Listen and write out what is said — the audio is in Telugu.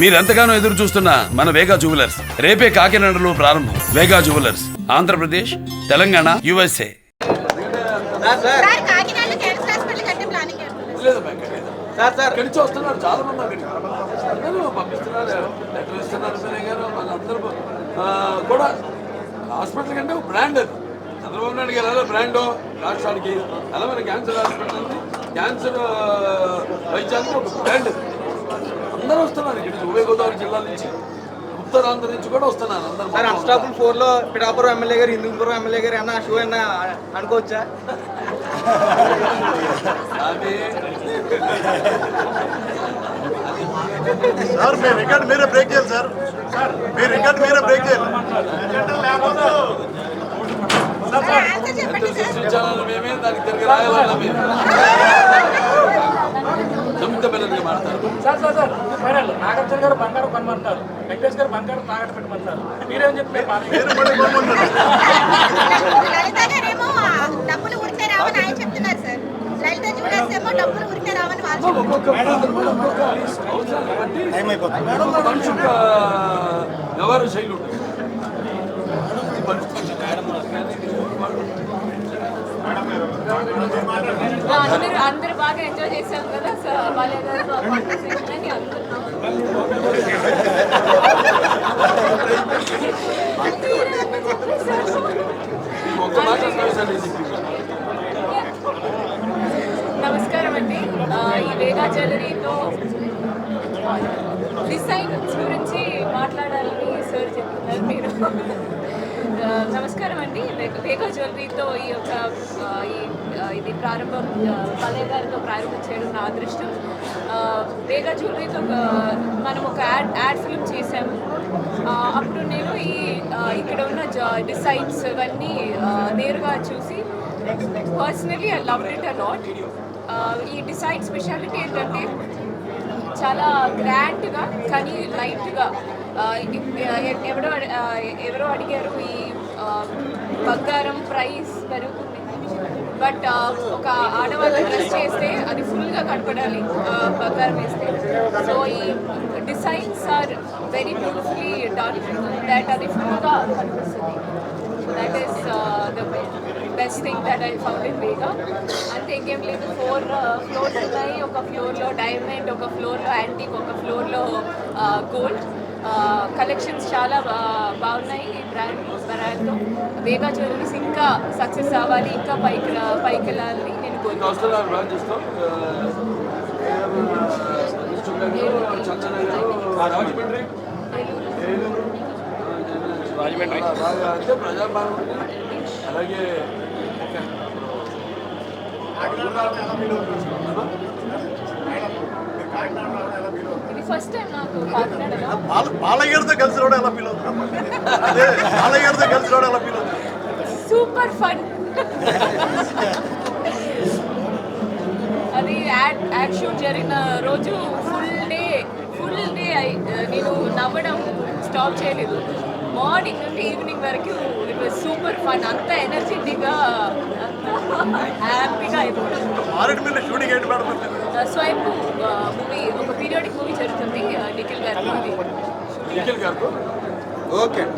మీరెంతగానో ఎదురు చూస్తున్న మన వేగా జ్యువెలర్స్ రేపే కాకినాడలో ప్రారంభం. వేగా జ్యువెలర్స్, ఆంధ్రప్రదేశ్, తెలంగాణ, USA. చాలా మంది పంపిస్తున్నారు, లెటర్ ఇస్తున్నారు. వాళ్ళందరూ కూడా హాస్పిటల్ కంటే బ్రాండ్ అది. చంద్రబాబు నాయుడు గారు ఎలా బ్రాండ్ రాష్ట్రానికి, అలా మన క్యాన్సర్ హాస్పిటల్ ఉంది. క్యాన్సర్ వైద్యానికి ఒక బ్రాండ్. అందరూ వస్తున్నారు ఇక్కడ, ఉభయ గోదావరి జిల్లాల నుంచి, ఉత్తరాంధ్ర నుంచి కూడా వస్తున్నారు అందరూ. అన్స్టాపుల్ 4లో పిఠాపురం ఎమ్మెల్యే గారు, హిందూపురం ఎమ్మెల్యే గారు అన్న షో అన్న అనుకోవచ్చా? సార్ మీ రికార్డ్ మీరే బ్రేక్ చేయాలి సార్. మీ రికార్డ్ మీరే బ్రేక్ చేయాలి. మేమే దానికి తిరిగి రాయాలన్నా మేము సంయుక్త బెల్లర్గా మాడతారు. నాగార్జున గారు బంగారం కొనమంటారు, వెంకటేష్ గారు బంగారం తాగట్టు పెట్టమంటారు. మీరేం చెప్తారు? మనిషి వ్యవహార శైలి ఉంటుంది. అందరు బాగా ఎంజాయ్ చేశాం కదా బాలయ్య గారు అని నమస్కారం అండి. ఈ వేగా జ్యువెలరీతో డిజైన్స్ గురించి మాట్లాడాలని సార్ చెప్తున్నారు మీరు. నమస్కారం అండి. వేగా జ్యువెలరీతో ఈ యొక్క ఇది ప్రారంభం బాలయ్య గారితో ప్రారంభం చేయడం నా అదృష్టం. వేగా జ్యువెలరీతో మనం ఒక యాడ్ ఫిల్మ్ చేసాము. అప్పుడు నేను ఇక్కడ ఉన్న డిజైన్స్ ఇవన్నీ నేరుగా చూసి personally I love it a lot. ఈ డిజైన్ స్పెషాలిటీ ఏంటంటే చాలా గ్రాండ్గా కానీ లైట్గా. ఎవరో అడిగారు ఈ బంగారం ప్రైస్ పెరుగుతుంది, బట్ ఒక ఆడవాళ్ళు డ్రెస్ చేస్తే అది ఫుల్గా కనపడాలి బంగారం వేస్తే. సో ఈ designs are very beautifully done that అది ఫుల్గా కనిపిస్తుంది. So that is the best thing that I found in Vega. అంతే, ఇంకేం లేదు. 4 ఫ్లోర్స్ ఉన్నాయి. ఒక ఫ్లోర్లో డైమండ్, ఒక ఫ్లోర్లో యాంటిక్, ఒక ఫ్లోర్లో గోల్డ్. కలెక్షన్స్ చాలా బాగున్నాయి. ఈ బ్రాండ్తో వేగా జ్యువెలరీస్ ఇంకా సక్సెస్ అవ్వాలి, ఇంకా పైకి వెళ్ళాలని నేను కోరుకుంటున్నాను. అలాగే ఇది ఫస్ట్ టైం నాకు కాకినాడలో. బాలయ్యతో కలిసి రావడం ఎలా ఫీల్ అవుతుంది? అదే బాలయ్యతో కలిసి రావడం ఎలా ఫీల్ అవుతుంది? Super fun. అది యాడ్ షూట్ జరిగిన రోజు ఫుల్ డే నేను నవ్వడం స్టాప్ చేయలేదు. మార్నింగ్ నుండి ఈవినింగ్ వరకు ఇట్ వాజ్ సూపర్ ఫన్. అంత ఎనర్జెటిక్గా, హ్యాపీగా అయిపోయింది. షూటింగ్ ఏంటి మేడం? స్వయంపు మూవీ, ఒక పీరియాడిక్ మూవీ జరుగుతుంది నిఖిల్ గారి మూవీ. నిఖిల్ గారు ఓకే.